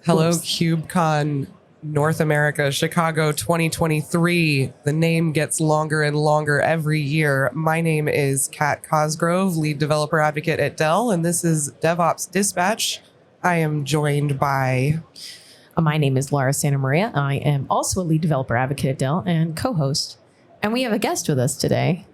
Hello, Oops. KubeCon North America, Chicago 2023. The name gets longer and longer every year. My name is Kat Cosgrove, lead developer advocate at Dell, and this is DevOps Dispatch. I am joined by... My name is Laura Santamaria. I am also a lead developer advocate at Dell and co-host. And we have a guest with us today.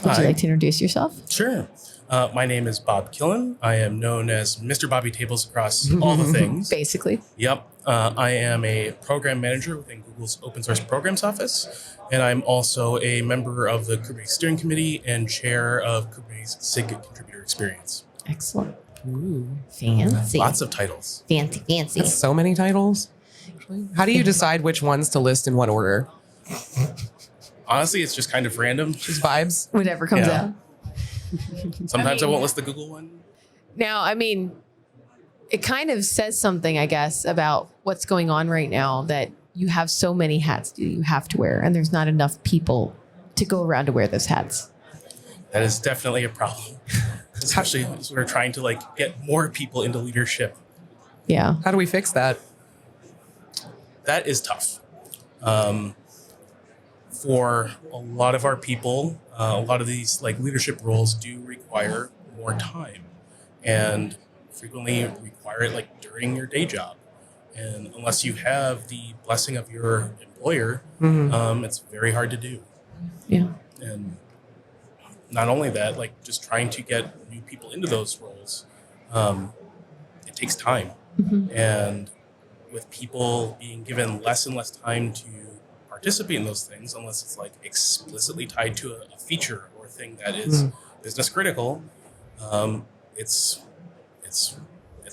Would you like to introduce yourself? Sure. My name is Bob Killen. I am known as Mr. Bobby Tables across all the things. Basically. Yep. I am a program manager within Google's open source programs office. And I'm also a member of the Kubernetes steering committee and chair of Kubernetes SIG contributor experience. Excellent. Ooh, Fancy. Lots of titles. Fancy. that's so many titles. How do you decide which ones to list in what order? Honestly, it's just kind of random. Just vibes? Whatever comes Yeah. out. Sometimes I won't list the Google one. Now, I mean, it kind of says something, I guess, about what's going on right now, that you have so many hats that you have to wear, and there's not enough people to go around to wear those hats. That is definitely a problem. Especially as we're trying to get more people into leadership. Yeah. How do we fix that? That is tough. For a lot of our people, a lot of these leadership roles do require more time and frequently require it during your day job. And unless you have the blessing of your employer, it's very hard to do. Yeah. And not only that, just trying to get new people into those roles, it takes time. And with people being given less and less time to participate in those things, unless it's explicitly tied to a feature or thing that is business critical, it's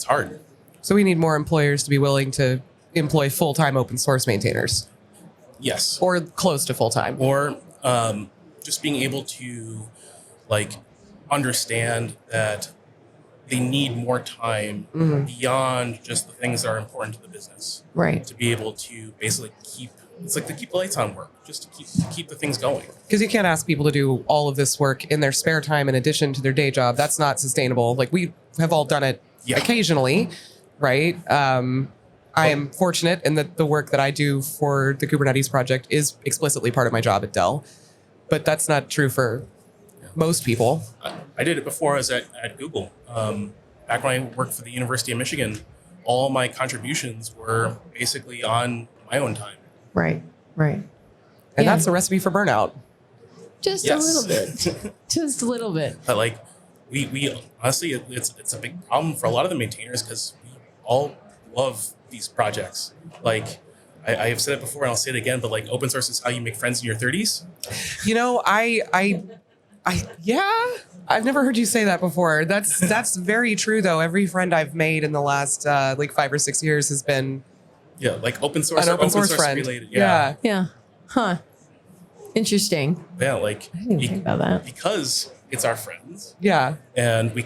hard. So we need more employers to be willing to employ full-time open source maintainers, Yes. or close to full-time. Or just being able to understand that they need more time beyond just the things that are important to the business. Right. To be able to basically keep to keep the lights on work, just to keep the things going. Because you can't ask people to do all of this work in their spare time in addition to their day job. That's not sustainable. We have all done it occasionally, right? I am fortunate in that the work that I do for the Kubernetes project is explicitly part of my job at Dell, but that's not true for most people. I did it before I was at Google. Back when I worked for the University of Michigan, all my contributions were basically on my own time. Right. And that's a recipe for burnout. Just Yes. a little bit. Just a little bit. But we honestly, it's a big problem for a lot of the maintainers because we all love these projects. I have said it before and I'll say it again, but open source is how you make friends in your 30s. You know, I've never heard you say that before. That's very true, though. Every friend I've made in the last 5 or 6 years has been Open source an or open source friend. related. Yeah. Yeah. Huh. Interesting. Yeah, I didn't even think about that. because it's our friends. Yeah. And we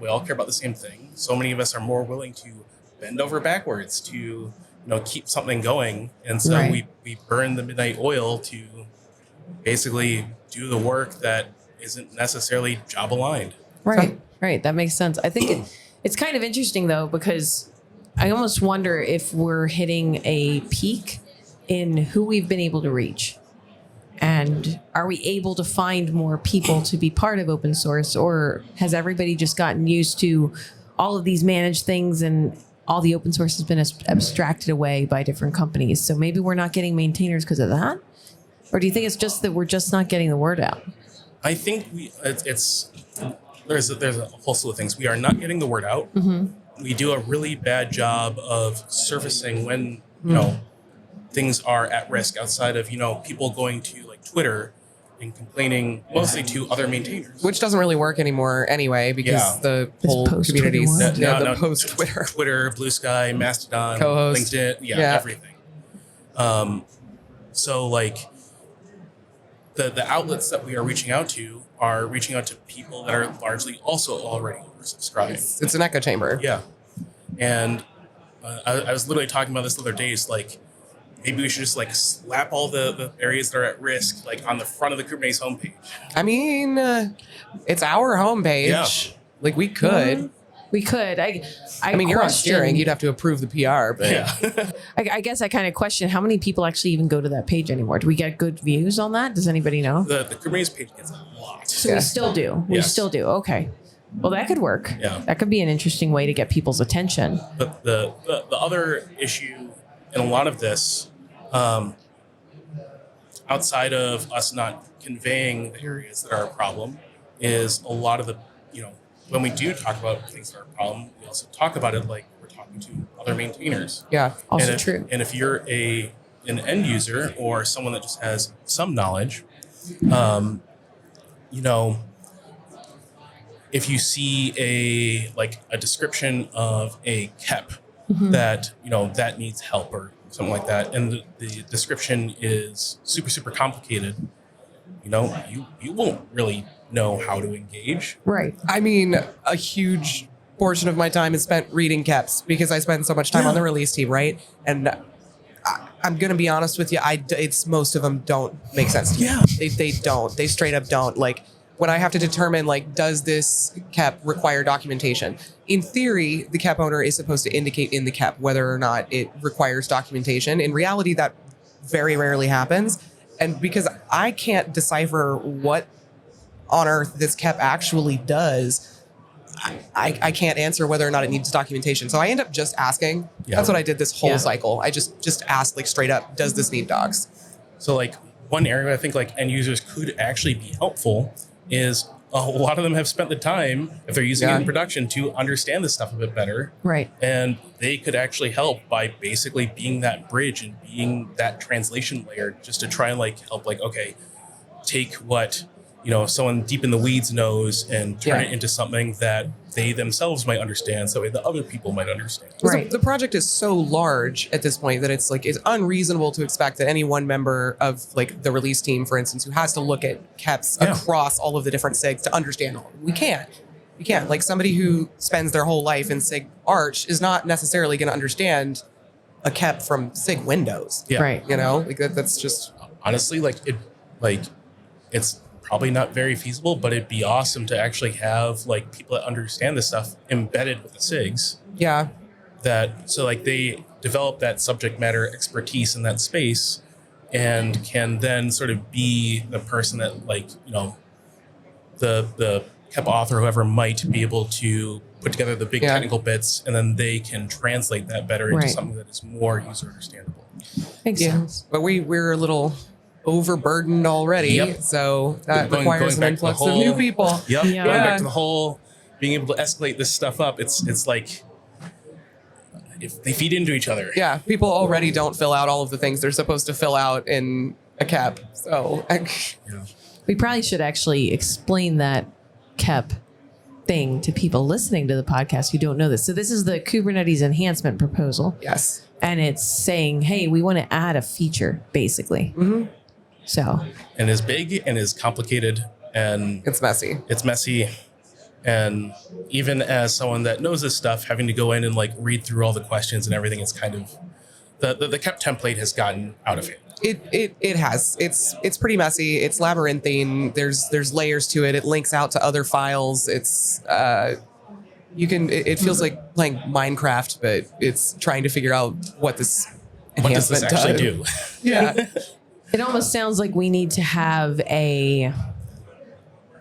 all care about the same thing. So many of us are more willing to bend over backwards to keep something going. And so Right. we burn the midnight oil to basically do the work that isn't necessarily job aligned. Right. That makes sense. I think it's kind of interesting, though, because I almost wonder if we're hitting a peak in who we've been able to reach. And are we able to find more people to be part of open source, or has everybody just gotten used to all of these managed things and all the open source has been abstracted away by different companies? So maybe we're not getting maintainers because of that? Or do you think it's just that we're just not getting the word out? I think there's a whole slew of things. We are not getting the word out. We do a really bad job of surfacing when things are at risk outside of people going to Twitter and complaining mostly to other maintainers, Which doesn't really work anymore anyway, because the This whole post-Twitter community's world. the post-Twitter. Twitter, Blue Sky, Mastodon, Co-host. LinkedIn, Yeah. everything. So the outlets that we are reaching out to people that are largely also already oversubscribed. It's an echo chamber. Yeah. And I was literally talking about this the other day. It's maybe we should just slap all the areas that are at risk on the front of the Kubernetes homepage. I mean, it's our homepage. Yeah. We could. We could. I mean, you're on question- steering. You'd have to approve the PR, but Yeah. I guess I kind of question how many people actually even go to that page anymore. Do we get good views on that? Does anybody know? The Kubernetes page gets a lot. So Yeah. we still do. We Yes. still do. Okay. Well, that could work. Yeah. That could be an interesting way to get people's attention. But the other issue in a lot of this, outside of us not conveying the areas that are a problem, is a lot of the, when we do talk about things that are a problem, we also talk about it like we're talking to other maintainers. yeah. Also and if, true. And if you're an end user or someone that just has some knowledge, if you see a description of a KEP that that needs help or something like that, and the description is super, super complicated, you won't really know how to engage. Right. I mean, a huge portion of my time is spent reading KEPs because I spend so much time on the release team, right? And I'm gonna be honest with you, it's most of them don't make sense to me. Yeah. They don't. They straight up don't. Like when I have to determine does this KEP require documentation? In theory, the KEP owner is supposed to indicate in the KEP whether or not it requires documentation. In reality, that very rarely happens. And because I can't decipher what on earth this KEP actually does, I can't answer whether or not it needs documentation. So I end up just asking. Yeah. That's what I did this whole Yeah. cycle. I just asked straight up, does this need docs? So one area I think end users could actually be helpful is a lot of them have spent the time, if they're using it in production, to understand this stuff a bit better. Right. And they could actually help by basically being that bridge and being that translation layer, just to try and help, okay, take what someone deep in the weeds knows and turn it into something that they themselves might understand, so that other people might understand. Right. The project is so large at this point that it's unreasonable to expect that any one member of the release team, for instance, who has to look at KEPs across all of the different SIGs to understand all. We can't. Somebody who spends their whole life in SIG Arch is not necessarily going to understand a KEP from SIG Windows. Yeah. Right. That's just Honestly, it's probably not very feasible, but it'd be awesome to actually have people that understand this stuff embedded with the SIGs. yeah. They develop that subject matter expertise in that space and can then sort of be the person that the KEP author, whoever might be able to put together the big technical bits, and then they can translate that better into something that is more user understandable. Makes sense. But we're a little overburdened already, Yep. so that Going requires an back to the influx of new whole- people. Yep. Yeah. Going back to the whole being able to escalate this stuff up, it's if they feed into each other. Yeah, people already don't fill out all of the things they're supposed to fill out in a KEP. So We probably should actually explain that KEP thing to people listening to the podcast who don't know this. So this is the Kubernetes enhancement proposal. yes. And it's saying, hey, we want to add a feature, basically. Mm-hmm. So And is big and is complicated and It's messy. it's messy. And even as someone that knows this stuff, having to go in and read through all the questions and everything, it's kind of the KEP template has gotten out of hand. It has. It's pretty messy. It's labyrinthine. There's layers to it. It links out to other files. It's it feels like playing Minecraft, but it's trying to figure out what this What does this enhancement actually does. do? Yeah. it almost sounds like we need to have a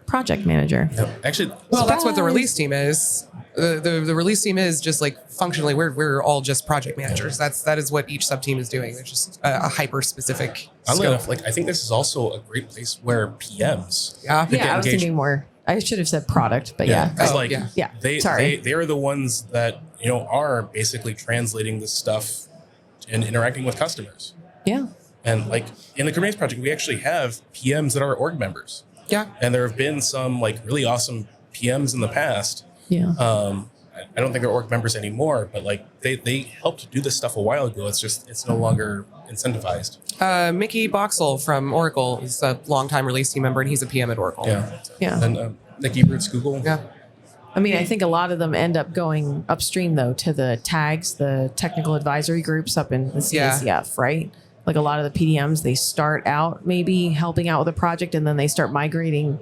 project manager. Actually, Well, that's what the Surprise. release team is. The release team is just functionally we're all just project managers. That is what each sub team is doing. It's just a hyper specific oddly scope. enough, I think this is also a great place where PMs Yeah. get Yeah, I was engaged. thinking more. I should have said product, but yeah. It's Oh, yeah. Yeah, they sorry. they are the ones that are basically translating this stuff and interacting with customers. Yeah. And in the Kubernetes project, we actually have PMs that are org members, Yeah. and there have been some really awesome PMs in the past. Yeah. I don't think they're org members anymore, but they helped do this stuff a while ago. It's no longer incentivized. Mickey Boxall from Oracle is a longtime release team member, and he's a PM at Oracle. Yeah. Yeah. And Nikki Broots Google. Yeah. I mean, I think a lot of them end up going upstream, though, to the tags, the technical advisory groups up in the CACF, right? Like a lot of the PDMs, they start out maybe helping out with a project and then they start migrating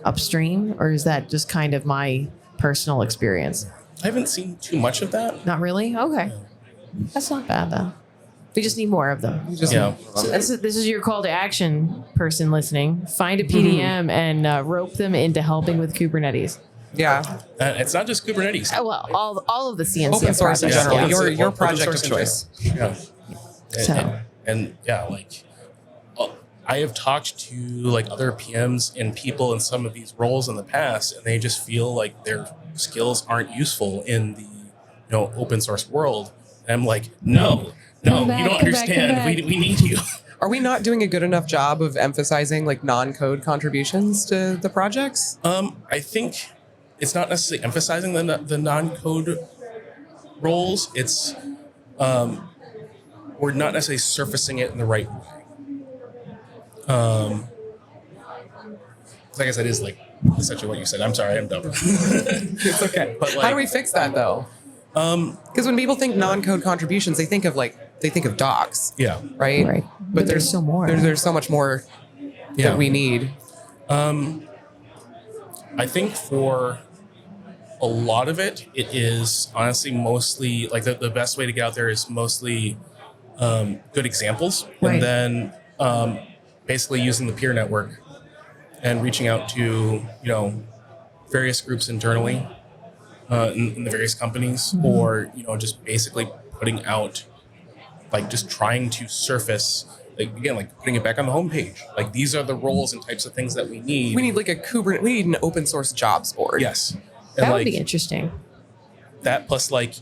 upstream. Or is that just kind of my personal experience? I haven't seen too much of that. Not really? Okay. That's not bad, though. We just need more of them. Yeah. So this is your call to action, person listening. Find a PDM and rope them into helping with Kubernetes. Yeah. It's not just Kubernetes. Well, all of the CNCF Open source in projects, general. yeah. Your Open project source of in choice. general. Yeah. So- And yeah, like I have talked to like other PMs and people in some of these roles in the past, and they just feel like their skills aren't useful in the open source world. And I'm like, no, Come back, you don't come back, understand. come back. We need you. Are we not doing a good enough job of emphasizing like non-code contributions to the projects? I think it's not necessarily emphasizing the non-code roles. It's we're not necessarily surfacing it in the right way. Like I said, is like essentially what you said. I'm sorry, I'm dumb. It's okay. But, like, how do we fix that though? Because when people think non-code contributions, they think of docs, Yeah. right? Right. But there's still more. There's so much more Yeah. that we need. I think for a lot of it, it is honestly mostly like the best way to get out there is mostly good examples, Right. and then basically using the peer network and reaching out to various groups internally in the various companies, or just basically putting out like just trying to surface. Like again, like putting it back on the homepage. Like these are the roles and types of things that we need. We need like we need an open source jobs board. Yes, and That would like be interesting. that plus like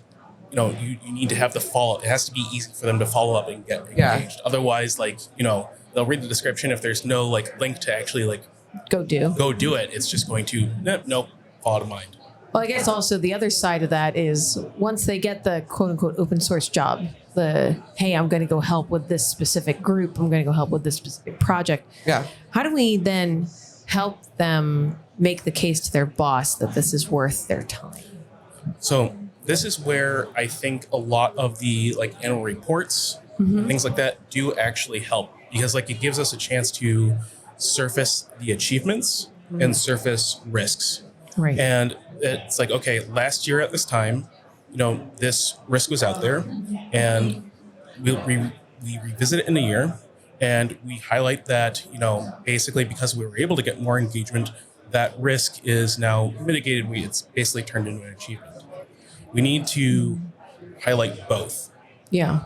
you need to have the follow. It has to be easy for them to follow up and get Yeah. engaged. Otherwise, like they'll read the description. If there's no like link to actually like Go do it, it's just going to nope fall out of mind. Well, I guess also the other side of that is once they get the quote unquote open source job, hey, I'm going to go help with this specific group. I'm going to go help with this specific project. Yeah. How do we then help them make the case to their boss that this is worth their time? So this is where I think a lot of the like annual reports, things like that, do actually help, because like it gives us a chance to surface the achievements and surface risks. Right. And it's like, okay, last year at this time, this risk was out there, and we revisit it in a year, and we highlight that, basically because we were able to get more engagement, that risk is now mitigated. It's basically turned into an achievement. We need to highlight both, Yeah.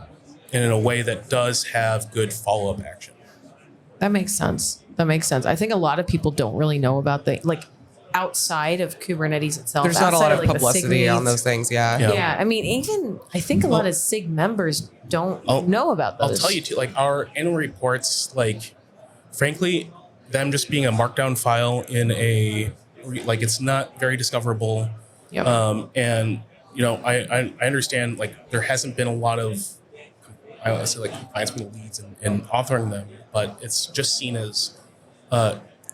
and in a way that does have good follow-up action. That makes sense. I think a lot of people don't really know about outside of Kubernetes itself. There's not a outside lot of like, the publicity SIG on leads. those things. Yeah. Yeah. Yeah, I mean, I think a lot of SIG members don't know about those. I'll tell you too, like our annual reports, like frankly, them just being a markdown file in it's not very discoverable. Yep. And I understand like there hasn't been a lot of I don't want to say like compliance with the leads and authoring them, but it's just seen as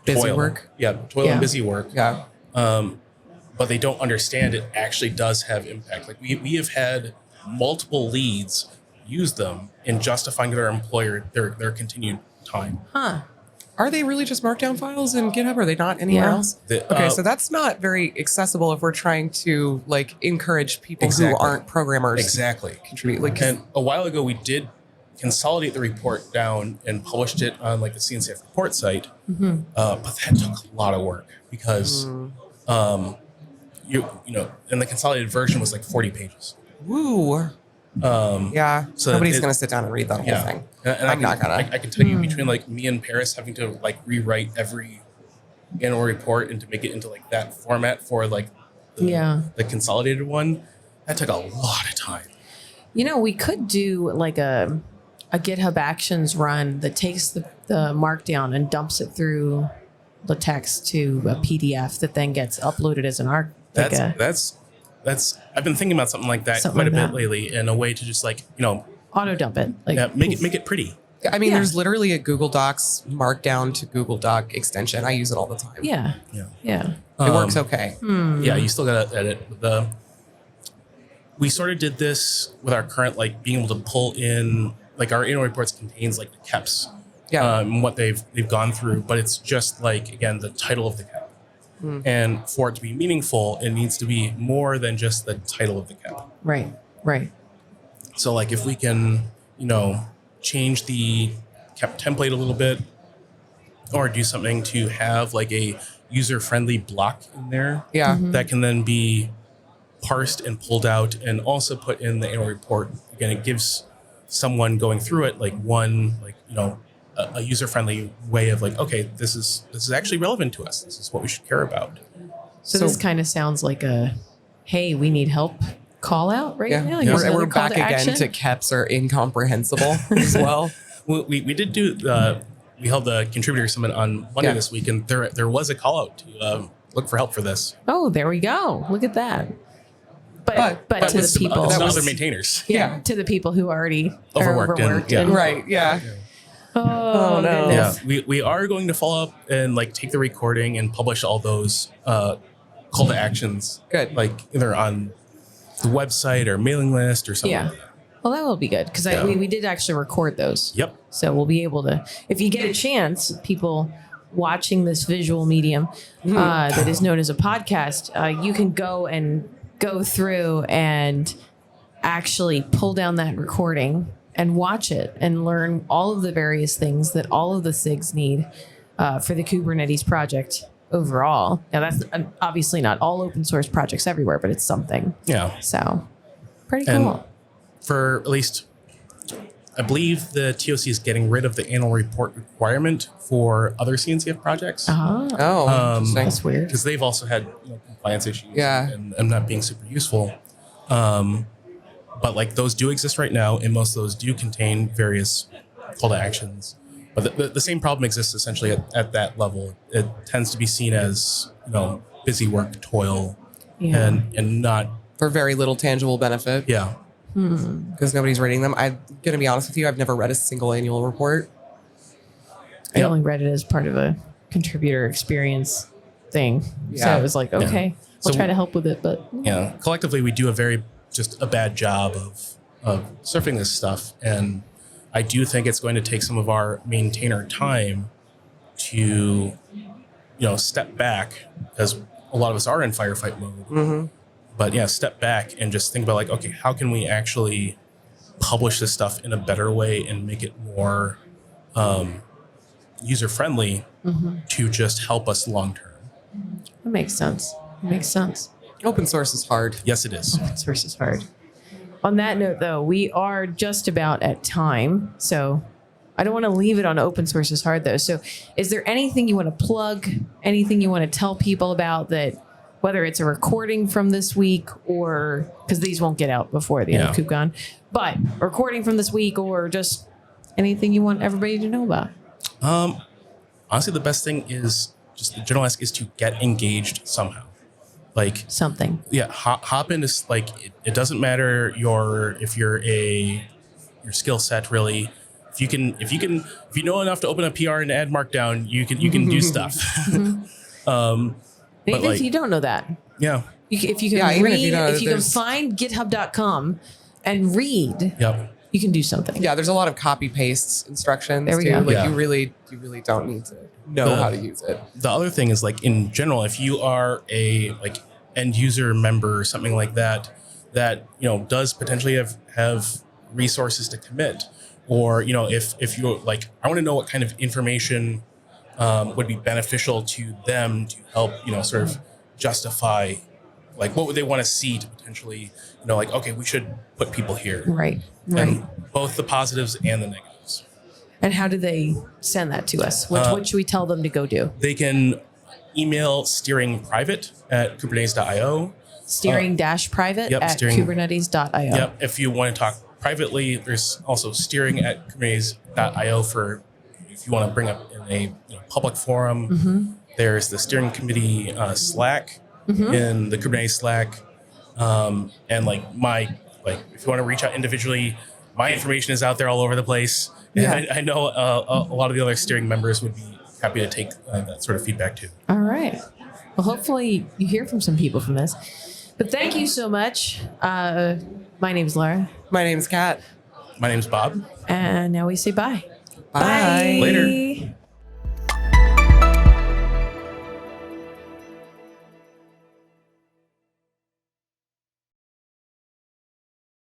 Busy toil. work. Yeah, toil Yeah. and busy work. Yeah. But they don't understand it actually does have impact. Like we have had multiple leads use them in justifying to their employer their continued time. Huh. Are they really just markdown files in GitHub? Are they not anywhere Yeah. else? Okay, so that's not very accessible if we're trying to like encourage people who Exactly. aren't programmers Exactly. contribute. Like, And a while ago, we did consolidate the report down and published it on like the CNCF report site. But that took a lot of work because, and the consolidated version was like 40 pages. woo. Yeah. so Nobody's it- going to sit down and read that whole thing. And I'm not gonna. I can tell you between like me and Paris having to like rewrite every annual report and to make it into like that format for like the consolidated one, that took a lot of time. We could do like a GitHub Actions run that takes the markdown and dumps it through the text to a PDF that then gets uploaded as an arc. That's I've been thinking about something like that Something quite a like bit that. lately, in a way to just like auto dump it. make it pretty. I mean, Yeah. there's literally a Google Docs markdown to Google Doc extension. I use it all the time. Yeah. It works okay. Yeah, you still gotta edit we sort of did this with our current like being able to pull in like our annual reports contains like the KEPs Yeah. and what they've gone through, but it's just like again the title of the KEP. And for it to be meaningful, it needs to be more than just the title of the cap. Right. Right. So like if we can, change the cap template a little bit, or do something to have like a user-friendly block in there Yeah. that can then be parsed and pulled out and also put in the annual report. Again, it gives someone going through it like one, like, a user-friendly way of like, okay, this is actually relevant to us. This is what we should care about. So this kind of sounds like a, hey, we need help call out right now. Here's We're another call back to again action. to caps are incomprehensible as well. We did do we held the contributor summit on Monday this week, and there was a call out to look for help for this. Oh, there we go. Look at that. But to the people, some other maintainers. yeah, to the people who already are Overworked and Right. Yeah. Oh, no. goodness. Yeah, we are going to follow up and like take the recording and publish all those call to actions. Good. Like either on the website or mailing list or something. Yeah. Like that. Well, that will be good because we did actually record those. Yep. So we'll be able to, if you get a chance, people watching this visual medium that is known as a podcast, you can go through and actually pull down that recording and watch it and learn all of the various things that all of the SIGs need for the Kubernetes project overall. Now, that's obviously not all open source projects everywhere, but it's something. Yeah. So pretty And cool. for at least, I believe the TOC is getting rid of the annual report requirement for other CNCF projects. Oh, Interesting. that's weird. Because they've also had compliance issues and not being super useful. But like those do exist right now, and most of those do contain various call to actions. But the same problem exists essentially at that level. It tends to be seen as busy work, toil, and not For very little tangible benefit. yeah. Because nobody's reading them. I'm going to be honest with you. I've never read a single annual report. I only read it as part of a contributor experience thing. So Yeah. it was like, okay, So- we'll try to help with it. But Yeah, collectively we do just a bad job of surfing this stuff, and I do think it's going to take some of our maintainer time to step back, as a lot of us are in firefight mode. But yeah, step back and just think about like, okay, how can we actually publish this stuff in a better way and make it more user friendly to just help us long term. it makes sense. It makes sense. Open source is hard. Yes, it is. Open source is hard. On that note, though, we are just about at time. So I don't want to leave it on open source is hard, though. So is there anything you want to plug, anything you want to tell people about that, whether it's a recording from this week or because these won't get out before the end of KubeCon, but a recording from this week or just anything you want everybody to know about? Honestly, the best thing is just the general ask is to get engaged somehow. Like Something. yeah, hop into like it doesn't matter your skill set really. If you know enough to open a PR and add Markdown, you can do stuff. Even like- if you don't know that, Yeah. if you can Yeah, even read, if you know if you can there's- find github.com and read, Yep. you can do something. Yeah, there's a lot of copy paste instructions. There we too. go. Like Yeah. you really don't need to know how to use it. The other thing is like in general, if you are a like end user member or something like that does potentially have resources to commit, or if you're like, I want to know what kind of information would be beneficial to them to help sort of justify like what would they want to see to potentially like, okay, we should put people here, Right. and both the positives and the negatives. And how do they send that to us? What should we tell them to go do? They can email steeringprivate@kubernetes.io. Steering-private Yep, at steering- kubernetes.io. Yep. If you want to talk privately, there's also steering@kubernetes.io for if you want to bring up in a public forum. There's the steering committee Slack in the Kubernetes Slack, and like if you want to reach out individually, my information is out there all over the place. And Yeah. I know a lot of the other steering members would be happy to take that sort of feedback too. All right. Well, hopefully you hear from some people from this. But thank you so much. My name's Laura. My name's Kat. My name's Bob. And now we say bye. Bye. Later.